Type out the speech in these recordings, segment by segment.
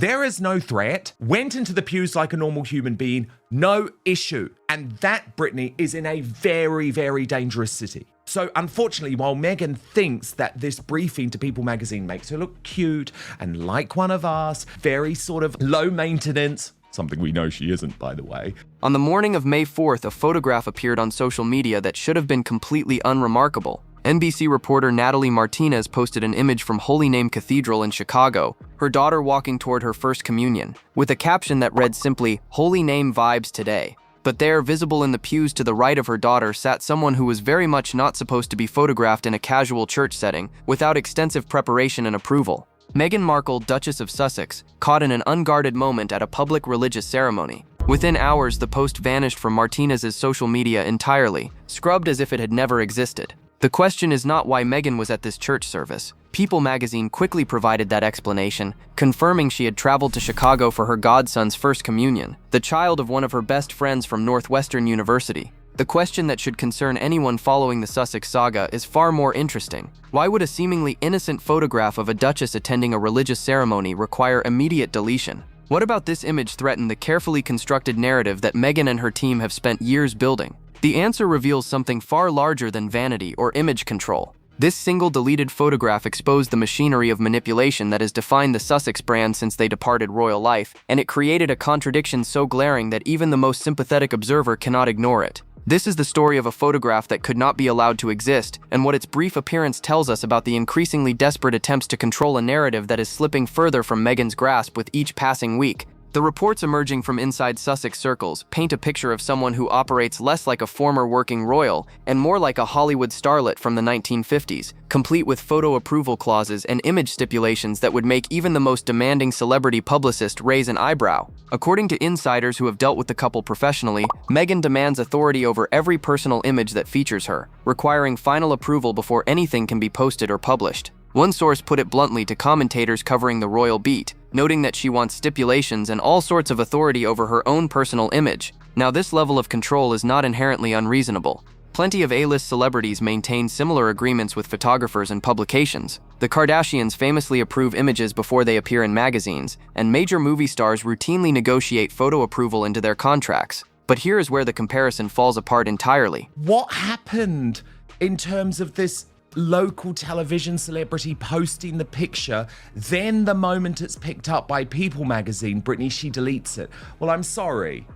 There is no threat, went into the pews like a normal human being, no issue. And that, Brittany, is in a very, very dangerous city. So unfortunately, while Meghan thinks that this briefing to People magazine makes her look cute and like one of us, very sort of low maintenance, something we know she isn't, by the way. On the morning of May 4th, a photograph appeared on social media that should have been completely unremarkable. NBC reporter Natalie Martinez posted an image from Holy Name Cathedral in Chicago, her daughter walking toward her first communion, with a caption that read simply, "Holy Name vibes today." But there, visible in the pews to the right of her daughter, sat someone who was very much not supposed to be photographed in a casual church setting, without extensive preparation and approval. Meghan Markle, Duchess of Sussex, caught in an unguarded moment at a public religious ceremony. Within hours, the post vanished from Martinez's social media entirely, scrubbed as if it had never existed. The question is not why Meghan was at this church service. People magazine quickly provided that explanation, confirming she had traveled to Chicago for her godson's first communion, the child of one of her best friends from Northwestern University. The question that should concern anyone following the Sussex saga is far more interesting. Why would a seemingly innocent photograph of a duchess attending a religious ceremony require immediate deletion? What about this image threaten the carefully constructed narrative that Meghan and her team have spent years building? The answer reveals something far larger than vanity or image control. This single deleted photograph exposed the machinery of manipulation that has defined the Sussex brand since they departed royal life, and it created a contradiction so glaring that even the most sympathetic observer cannot ignore it. This is the story of a photograph that could not be allowed to exist, and what its brief appearance tells us about the increasingly desperate attempts to control a narrative that is slipping further from Meghan's grasp with each passing week. The reports emerging from inside Sussex circles paint a picture of someone who operates less like a former working royal and more like a Hollywood starlet from the 1950s, complete with photo approval clauses and image stipulations that would make even the most demanding celebrity publicist raise an eyebrow. According to insiders who have dealt with the couple professionally, Meghan demands authority over every personal image that features her, requiring final approval before anything can be posted or published. One source put it bluntly to commentators covering the royal beat, noting that she wants stipulations and all sorts of authority over her own personal image. Now, this level of control is not inherently unreasonable. Plenty of A-list celebrities maintain similar agreements with photographers and publications. The Kardashians famously approve images before they appear in magazines, and major movie stars routinely negotiate photo approval into their contracts. But here is where the comparison falls apart entirely. What happened in terms of this local television celebrity posting the picture, then the moment it's picked up by People magazine, Brittany, she deletes it? Well, I'm sorry.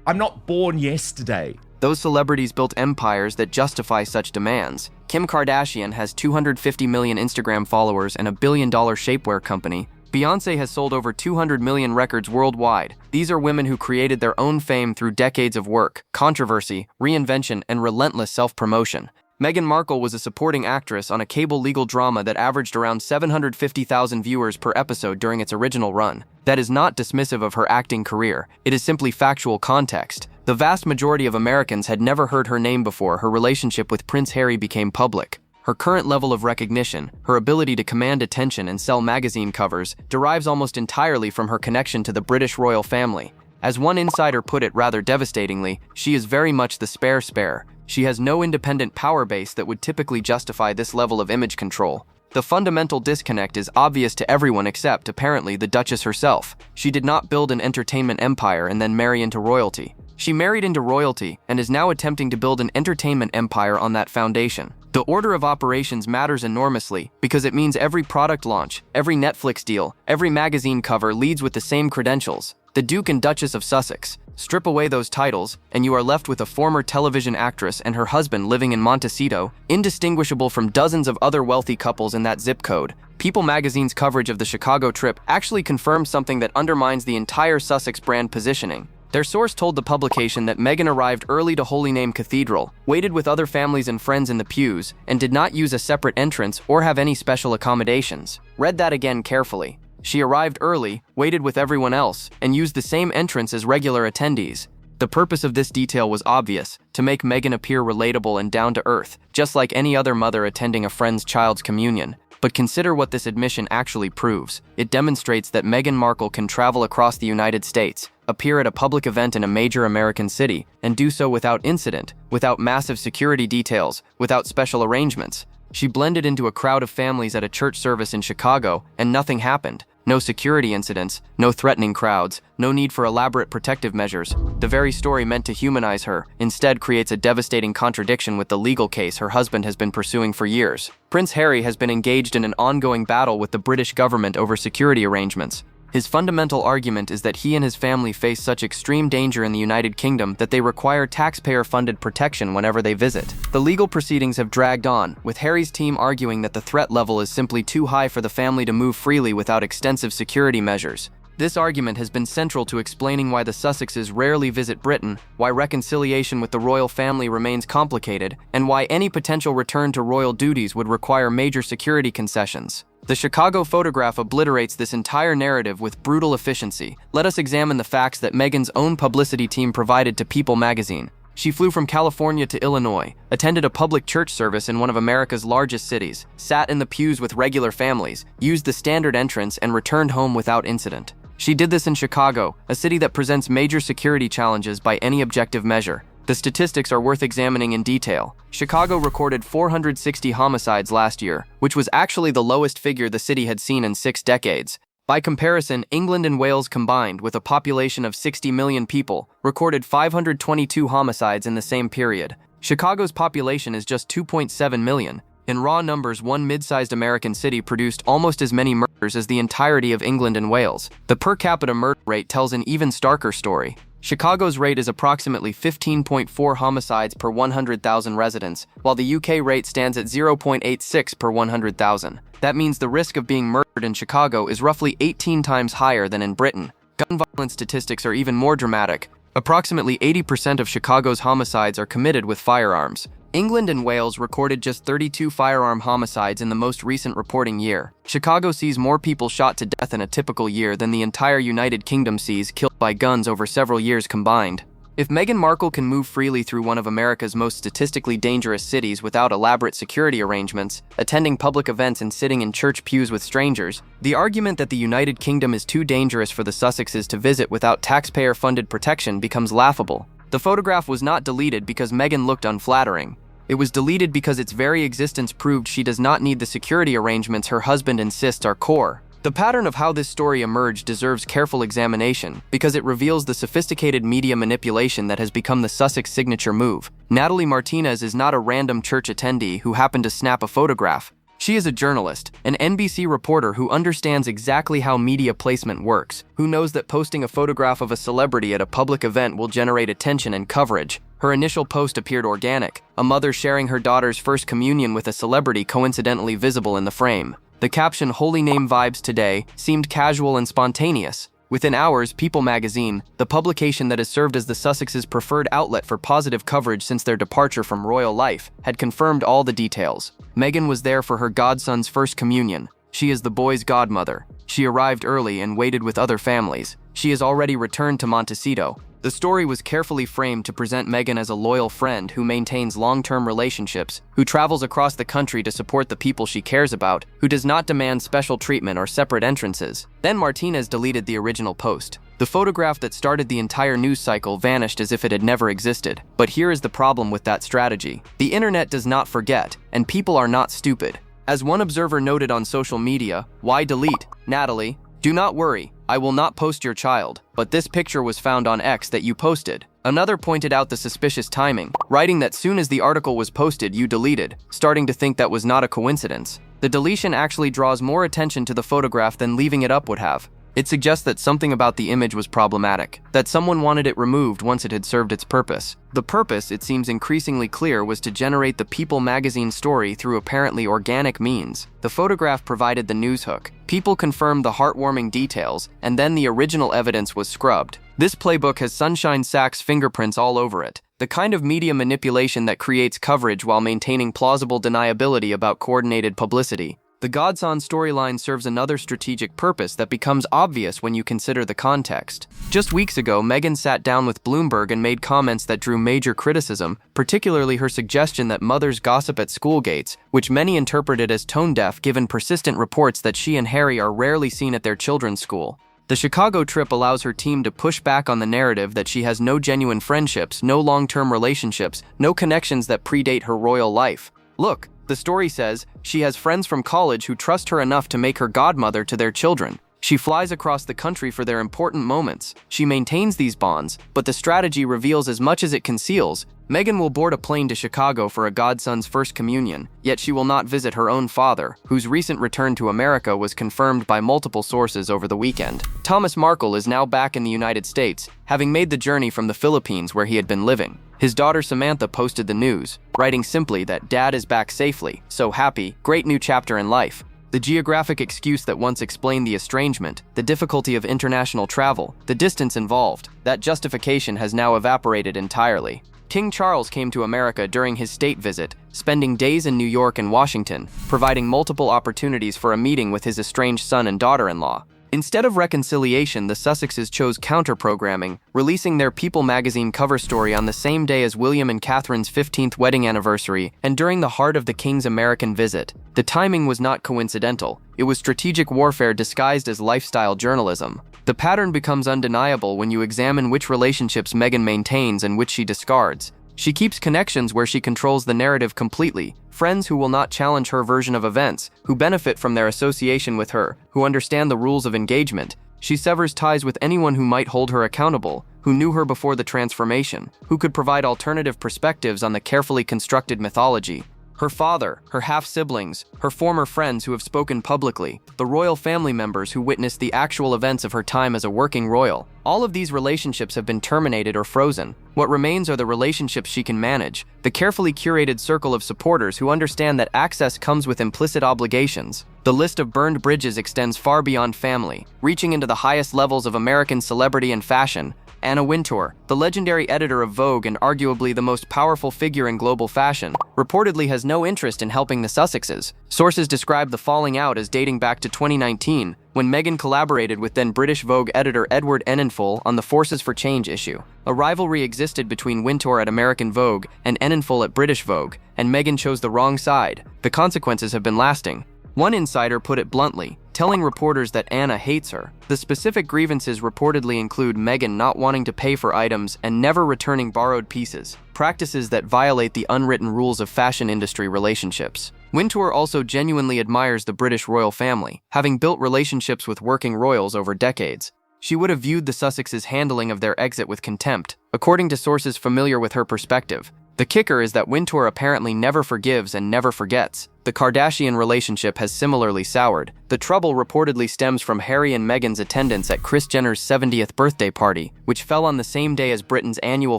I'm not born yesterday. Those celebrities built empires that justify such demands. Kim Kardashian has 250 million Instagram followers and a billion-dollar shapewear company. Beyoncé has sold over 200 million records worldwide. These are women who created their own fame through decades of work, controversy, reinvention, and relentless self-promotion. Meghan Markle was a supporting actress on a cable legal drama that averaged around 750,000 viewers per episode during its original run. That is not dismissive of her acting career. It is simply factual context. The vast majority of Americans had never heard her name before her relationship with Prince Harry became public. Her current level of recognition, her ability to command attention and sell magazine covers, derives almost entirely from her connection to the British royal family. As one insider put it rather devastatingly, she is very much the spare. She has no independent power base that would typically justify this level of image control. The fundamental disconnect is obvious to everyone except, apparently, the Duchess herself. She did not build an entertainment empire and then marry into royalty. She married into royalty and is now attempting to build an entertainment empire on that foundation. The order of operations matters enormously because it means every product launch, every Netflix deal, every magazine cover leads with the same credentials. The Duke and Duchess of Sussex. Strip away those titles, and you are left with a former television actress and her husband living in Montecito, indistinguishable from dozens of other wealthy couples in that zip code. People magazine's coverage of the Chicago trip actually confirms something that undermines the entire Sussex brand positioning. Their source told the publication that Meghan arrived early to Holy Name Cathedral, waited with other families and friends in the pews, and did not use a separate entrance or have any special accommodations. Read that again carefully. She arrived early, waited with everyone else, and used the same entrance as regular attendees. The purpose of this detail was obvious, to make Meghan appear relatable and down-to-earth, just like any other mother attending a friend's child's communion. But consider what this admission actually proves. It demonstrates that Meghan Markle can travel across the United States, appear at a public event in a major American city, and do so without incident, without massive security details, without special arrangements. She blended into a crowd of families at a church service in Chicago, and nothing happened. No security incidents, no threatening crowds, no need for elaborate protective measures. The very story meant to humanize her instead creates a devastating contradiction with the legal case her husband has been pursuing for years. Prince Harry has been engaged in an ongoing battle with the British government over security arrangements. His fundamental argument is that he and his family face such extreme danger in the United Kingdom that they require taxpayer-funded protection whenever they visit. The legal proceedings have dragged on, with Harry's team arguing that the threat level is simply too high for the family to move freely without extensive security measures. This argument has been central to explaining why the Sussexes rarely visit Britain, why reconciliation with the royal family remains complicated, and why any potential return to royal duties would require major security concessions. The Chicago photograph obliterates this entire narrative with brutal efficiency. Let us examine the facts that Meghan's own publicity team provided to People magazine. She flew from California to Illinois, attended a public church service in one of America's largest cities, sat in the pews with regular families, used the standard entrance, and returned home without incident. She did this in Chicago, a city that presents major security challenges by any objective measure. The statistics are worth examining in detail. Chicago recorded 460 homicides last year, which was actually the lowest figure the city had seen in 6 decades. By comparison, England and Wales combined, with a population of 60 million people, recorded 522 homicides in the same period. Chicago's population is just 2.7 million. In raw numbers, one mid-sized American city produced almost as many murders as the entirety of England and Wales. The per capita murder rate tells an even starker story. Chicago's rate is approximately 15.4 homicides per 100,000 residents, while the UK rate stands at 0.86 per 100,000. That means the risk of being murdered in Chicago is roughly 18 times higher than in Britain. Gun violence statistics are even more dramatic. Approximately 80% of Chicago's homicides are committed with firearms. England and Wales recorded just 32 firearm homicides in the most recent reporting year. Chicago sees more people shot to death in a typical year than the entire United Kingdom sees killed by guns over several years combined. If Meghan Markle can move freely through one of America's most statistically dangerous cities without elaborate security arrangements, attending public events and sitting in church pews with strangers, the argument that the United Kingdom is too dangerous for the Sussexes to visit without taxpayer-funded protection becomes laughable. The photograph was not deleted because Meghan looked unflattering. It was deleted because its very existence proved she does not need the security arrangements her husband insists are core. The pattern of how this story emerged deserves careful examination because it reveals the sophisticated media manipulation that has become the Sussex signature move. Natalie Martinez is not a random church attendee who happened to snap a photograph. She is a journalist, an NBC reporter who understands exactly how media placement works, who knows that posting a photograph of a celebrity at a public event will generate attention and coverage. Her initial post appeared organic, a mother sharing her daughter's first communion with a celebrity coincidentally visible in the frame. The caption "Holy Name Vibes Today" seemed casual and spontaneous. Within hours, People magazine, the publication that has served as the Sussexes' preferred outlet for positive coverage since their departure from royal life, had confirmed all the details. Meghan was there for her godson's first communion. She is the boy's godmother. She arrived early and waited with other families. She has already returned to Montecito. The story was carefully framed to present Meghan as a loyal friend who maintains long-term relationships, who travels across the country to support the people she cares about, who does not demand special treatment or separate entrances. Then Martinez deleted the original post. The photograph that started the entire news cycle vanished as if it had never existed. But here is the problem with that strategy. The internet does not forget, and people are not stupid. As one observer noted on social media, "Why delete, Natalie? Do not worry, I will not post your child, but this picture was found on X that you posted." Another pointed out the suspicious timing, writing that soon as the article was posted, you deleted, starting to think that was not a coincidence. The deletion actually draws more attention to the photograph than leaving it up would have. It suggests that something about the image was problematic, that someone wanted it removed once it had served its purpose. The purpose, it seems increasingly clear, was to generate the People magazine story through apparently organic means. The photograph provided the news hook. People confirmed the heartwarming details, and then the original evidence was scrubbed. This playbook has Sunshine Sack's fingerprints all over it. The kind of media manipulation that creates coverage while maintaining plausible deniability about coordinated publicity. The Godson storyline serves another strategic purpose that becomes obvious when you consider the context. Just weeks ago, Meghan sat down with Bloomberg and made comments that drew major criticism, particularly her suggestion that mothers gossip at school gates, which many interpreted as tone-deaf given persistent reports that she and Harry are rarely seen at their children's school. The Chicago trip allows her team to push back on the narrative that she has no genuine friendships, no long-term relationships, no connections that predate her royal life. Look, the story says she has friends from college who trust her enough to make her godmother to their children. She flies across the country for their important moments. She maintains these bonds, but the strategy reveals as much as it conceals. Meghan will board a plane to Chicago for a godson's first communion, yet she will not visit her own father, whose recent return to America was confirmed by multiple sources over the weekend. Thomas Markle is now back in the United States, having made the journey from the Philippines where he had been living. His daughter Samantha posted the news, writing simply that Dad is back safely, so happy, great new chapter in life. The geographic excuse that once explained the estrangement, the difficulty of international travel, the distance involved, that justification has now evaporated entirely. King Charles came to America during his state visit, spending days in New York and Washington, providing multiple opportunities for a meeting with his estranged son and daughter-in-law. Instead of reconciliation, the Sussexes chose counter-programming, releasing their People magazine cover story on the same day as William and Catherine's 15th wedding anniversary and during the heart of the King's American visit. The timing was not coincidental. It was strategic warfare disguised as lifestyle journalism. The pattern becomes undeniable when you examine which relationships Meghan maintains and which she discards. She keeps connections where she controls the narrative completely, friends who will not challenge her version of events, who benefit from their association with her, who understand the rules of engagement. She severs ties with anyone who might hold her accountable, who knew her before the transformation, who could provide alternative perspectives on the carefully constructed mythology. Her father, her half-siblings, her former friends who have spoken publicly, the royal family members who witnessed the actual events of her time as a working royal. All of these relationships have been terminated or frozen. What remains are the relationships she can manage, the carefully curated circle of supporters who understand that access comes with implicit obligations. The list of burned bridges extends far beyond family, reaching into the highest levels of American celebrity and fashion. Anna Wintour, the legendary editor of Vogue and arguably the most powerful figure in global fashion, reportedly has no interest in helping the Sussexes. Sources describe the falling out as dating back to 2019, when Meghan collaborated with then British Vogue editor Edward Enninful on the Forces for Change issue. A rivalry existed between Wintour at American Vogue and Enninful at British Vogue, and Meghan chose the wrong side. The consequences have been lasting. One insider put it bluntly, telling reporters that Anna hates her. The specific grievances reportedly include Meghan not wanting to pay for items and never returning borrowed pieces, practices that violate the unwritten rules of fashion industry relationships. Wintour also genuinely admires the British royal family, having built relationships with working royals over decades. She would have viewed the Sussexes' handling of their exit with contempt, according to sources familiar with her perspective. The kicker is that Wintour apparently never forgives and never forgets. The Kardashian relationship has similarly soured. The trouble reportedly stems from Harry and Meghan's attendance at Kris Jenner's 70th birthday party, which fell on the same day as Britain's annual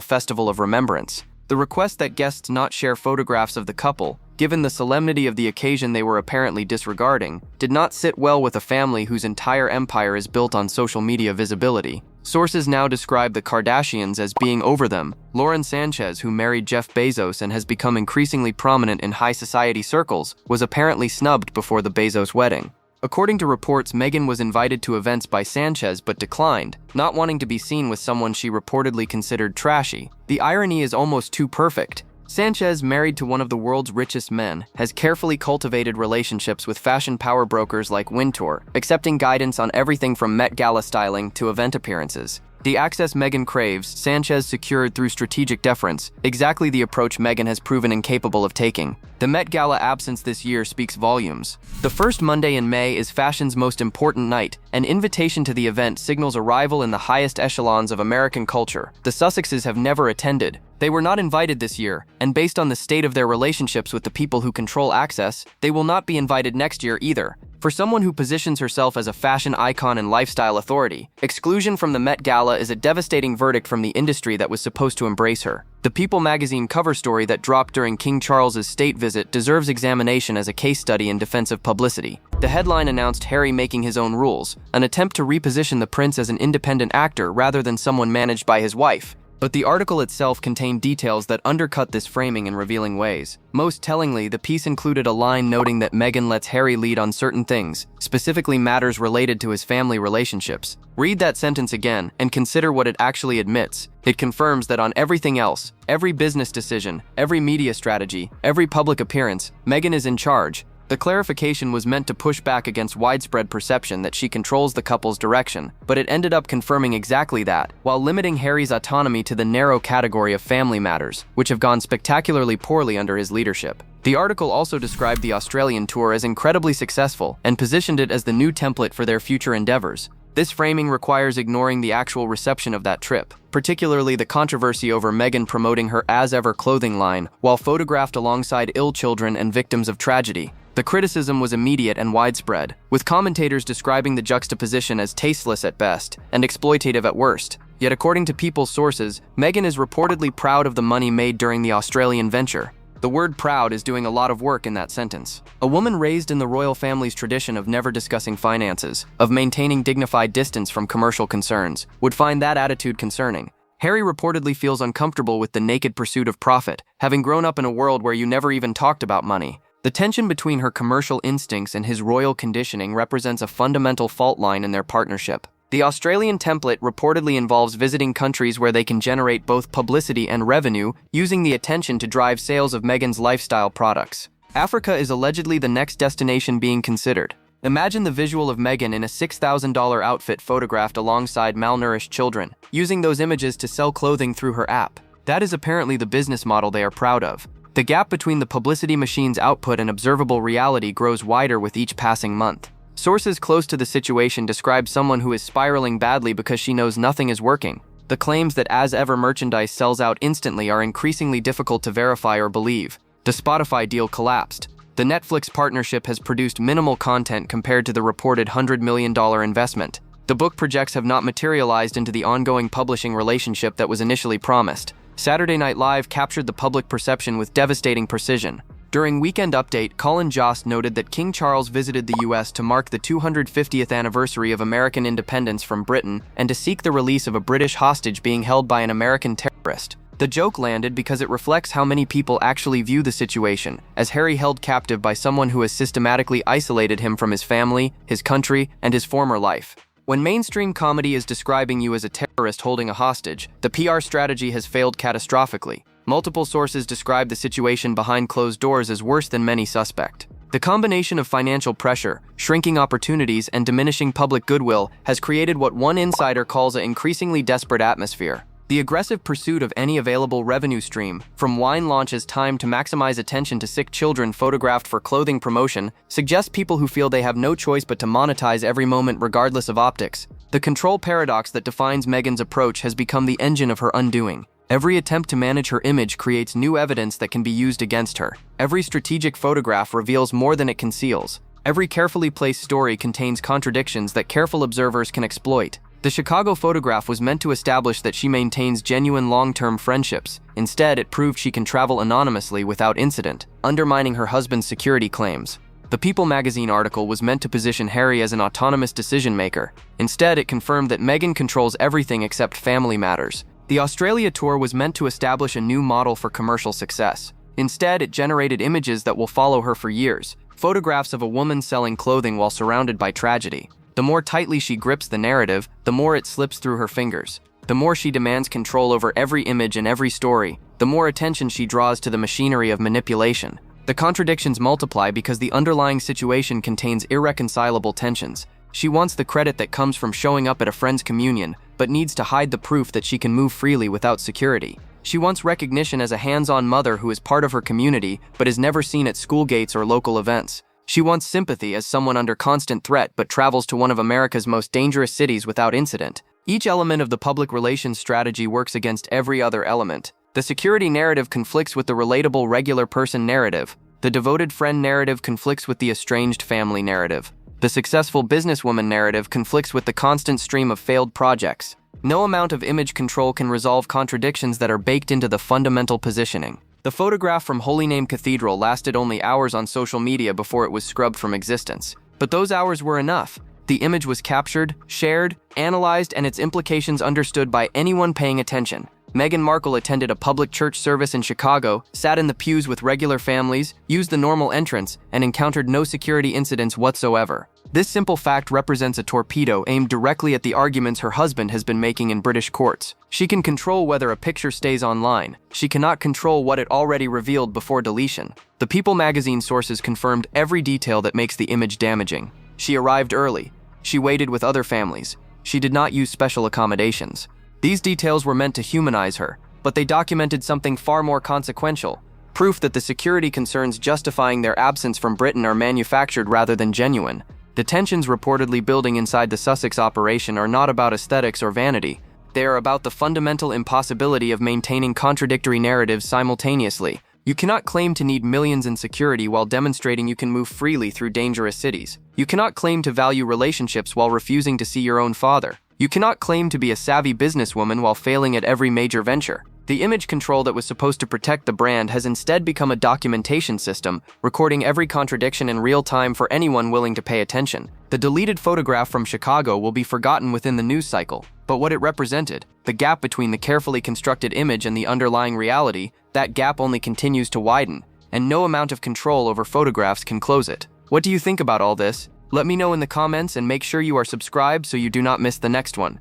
Festival of Remembrance. The request that guests not share photographs of the couple, given the solemnity of the occasion they were apparently disregarding, did not sit well with a family whose entire empire is built on social media visibility. Sources now describe the Kardashians as being over them. Lauren Sanchez, who married Jeff Bezos and has become increasingly prominent in high society circles, was apparently snubbed before the Bezos wedding. According to reports, Meghan was invited to events by Sanchez but declined, not wanting to be seen with someone she reportedly considered trashy. The irony is almost too perfect. Sanchez, married to one of the world's richest men, has carefully cultivated relationships with fashion power brokers like Wintour, accepting guidance on everything from Met Gala styling to event appearances. The access Meghan craves, Sanchez secured through strategic deference, exactly the approach Meghan has proven incapable of taking. The Met Gala absence this year speaks volumes. The first Monday in May is fashion's most important night. An invitation to the event signals arrival in the highest echelons of American culture. The Sussexes have never attended. They were not invited this year, and based on the state of their relationships with the people who control access, they will not be invited next year either. For someone who positions herself as a fashion icon and lifestyle authority, exclusion from the Met Gala is a devastating verdict from the industry that was supposed to embrace her. The People magazine cover story that dropped during King Charles's state visit deserves examination as a case study in defense of publicity. The headline announced Harry making his own rules, an attempt to reposition the prince as an independent actor rather than someone managed by his wife. But the article itself contained details that undercut this framing in revealing ways. Most tellingly, the piece included a line noting that Meghan lets Harry lead on certain things, specifically matters related to his family relationships. Read that sentence again and consider what it actually admits. It confirms that on everything else, every business decision, every media strategy, every public appearance, Meghan is in charge. The clarification was meant to push back against widespread perception that she controls the couple's direction, but it ended up confirming exactly that, while limiting Harry's autonomy to the narrow category of family matters, which have gone spectacularly poorly under his leadership. The article also described the Australian tour as incredibly successful and positioned it as the new template for their future endeavors. This framing requires ignoring the actual reception of that trip, particularly the controversy over Meghan promoting her As Ever clothing line while photographed alongside ill children and victims of tragedy. The criticism was immediate and widespread, with commentators describing the juxtaposition as tasteless at best and exploitative at worst. Yet according to People's sources, Meghan is reportedly proud of the money made during the Australian venture. The word proud is doing a lot of work in that sentence. A woman raised in the royal family's tradition of never discussing finances, of maintaining dignified distance from commercial concerns, would find that attitude concerning. Harry reportedly feels uncomfortable with the naked pursuit of profit, having grown up in a world where you never even talked about money. The tension between her commercial instincts and his royal conditioning represents a fundamental fault line in their partnership. The Australian template reportedly involves visiting countries where they can generate both publicity and revenue, using the attention to drive sales of Meghan's lifestyle products. Africa is allegedly the next destination being considered. Imagine the visual of Meghan in a $6,000 outfit photographed alongside malnourished children, using those images to sell clothing through her app. That is apparently the business model they are proud of. The gap between the publicity machine's output and observable reality grows wider with each passing month. Sources close to the situation describe someone who is spiraling badly because she knows nothing is working. The claims that As Ever merchandise sells out instantly are increasingly difficult to verify or believe. The Spotify deal collapsed. The Netflix partnership has produced minimal content compared to the reported $100 million investment. The book projects have not materialized into the ongoing publishing relationship that was initially promised. Saturday Night Live captured the public perception with devastating precision. During Weekend Update, Colin Jost noted that King Charles visited the US to mark the 250th anniversary of American independence from Britain and to seek the release of a British hostage being held by an American terrorist. The joke landed because it reflects how many people actually view the situation, as Harry held captive by someone who has systematically isolated him from his family, his country, and his former life. When mainstream comedy is describing you as a terrorist holding a hostage, the PR strategy has failed catastrophically. Multiple sources describe the situation behind closed doors as worse than many suspect. The combination of financial pressure, shrinking opportunities, and diminishing public goodwill has created what one insider calls an increasingly desperate atmosphere. The aggressive pursuit of any available revenue stream, from wine launches timed to maximize attention to sick children photographed for clothing promotion, suggests people who feel they have no choice but to monetize every moment regardless of optics. The control paradox that defines Meghan's approach has become the engine of her undoing. Every attempt to manage her image creates new evidence that can be used against her. Every strategic photograph reveals more than it conceals. Every carefully placed story contains contradictions that careful observers can exploit. The Chicago photograph was meant to establish that she maintains genuine long-term friendships. Instead, it proved she can travel anonymously without incident, undermining her husband's security claims. The People magazine article was meant to position Harry as an autonomous decision-maker. Instead, it confirmed that Meghan controls everything except family matters. The Australia tour was meant to establish a new model for commercial success. Instead, it generated images that will follow her for years, photographs of a woman selling clothing while surrounded by tragedy. The more tightly she grips the narrative, the more it slips through her fingers. The more she demands control over every image and every story, the more attention she draws to the machinery of manipulation. The contradictions multiply because the underlying situation contains irreconcilable tensions. She wants the credit that comes from showing up at a friend's communion, but needs to hide the proof that she can move freely without security. She wants recognition as a hands-on mother who is part of her community, but is never seen at school gates or local events. She wants sympathy as someone under constant threat but travels to one of America's most dangerous cities without incident. Each element of the public relations strategy works against every other element. The security narrative conflicts with the relatable regular person narrative. The devoted friend narrative conflicts with the estranged family narrative. The successful businesswoman narrative conflicts with the constant stream of failed projects. No amount of image control can resolve contradictions that are baked into the fundamental positioning. The photograph from Holy Name Cathedral lasted only hours on social media before it was scrubbed from existence. But those hours were enough. The image was captured, shared, analyzed, and its implications understood by anyone paying attention. Meghan Markle attended a public church service in Chicago, sat in the pews with regular families, used the normal entrance, and encountered no security incidents whatsoever. This simple fact represents a torpedo aimed directly at the arguments her husband has been making in British courts. She can control whether a picture stays online. She cannot control what it already revealed before deletion. The People magazine sources confirmed every detail that makes the image damaging. She arrived early. She waited with other families. She did not use special accommodations. These details were meant to humanize her, but they documented something far more consequential. Proof that the security concerns justifying their absence from Britain are manufactured rather than genuine. The tensions reportedly building inside the Sussex operation are not about aesthetics or vanity. They are about the fundamental impossibility of maintaining contradictory narratives simultaneously. You cannot claim to need millions in security while demonstrating you can move freely through dangerous cities. You cannot claim to value relationships while refusing to see your own father. You cannot claim to be a savvy businesswoman while failing at every major venture. The image control that was supposed to protect the brand has instead become a documentation system, recording every contradiction in real time for anyone willing to pay attention. The deleted photograph from Chicago will be forgotten within the news cycle, but what it represented, the gap between the carefully constructed image and the underlying reality, that gap only continues to widen, and no amount of control over photographs can close it. What do you think about all this? Let me know in the comments and make sure you are subscribed so you do not miss the next one.